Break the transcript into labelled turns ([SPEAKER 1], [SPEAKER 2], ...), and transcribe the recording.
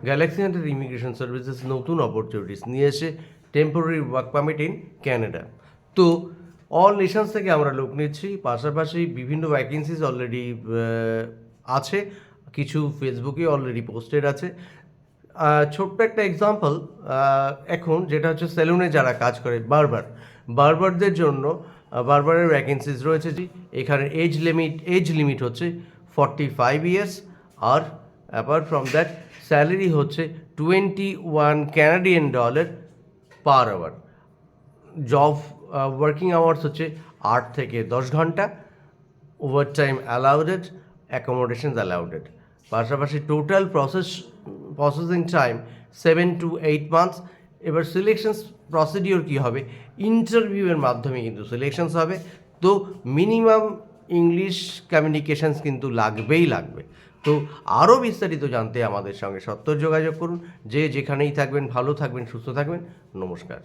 [SPEAKER 1] Galaxy Hunter immigration services নতুন opportunities নিয়ে এসে temporary work permit in Canada. তো অল নেশনস থেকে আমরা লোক নিচ্ছি, পাশাপাশি বিভিন্ন ভ্যাকেন্সিজ অলরেডি আছে, কিছু ফেসবুকে অলরেডি পোস্টেড আছে। ছোট্ট একটা এক্সাম্পল, এখন যেটা হচ্ছে সেলুনে যারা কাজ করে বারবারদের জন্য বারবারের ভ্যাকেন্সিজ রয়েছে। এখানে এজ লিমিট হচ্ছে 45 ইয়ার্স, আর অ্যাপার্ট ফ্রম দ্যাট স্যালারি হচ্ছে $21 per hour. Job working hours হচ্ছে 8 থেকে 10 ঘন্টা, over time allowed, accommodations allowed. পাশাপাশি total processing time 7 to 8 months. এবার সিলেকশনস প্রসিডিওর কী হবে, ইন্টারভিউয়ের মাধ্যমে কিন্তু সিলেকশনস হবে। তো মিনিমাম ইংলিশ কমিউনিকেশনস কিন্তু লাগবে। তো আরও বিস্তারিত জানতে আমাদের সঙ্গে সত্ত্বর যোগাযোগ করুন। যে যেখানেই থাকবেন ভালো থাকবেন, সুস্থ থাকবেন। নমস্কার।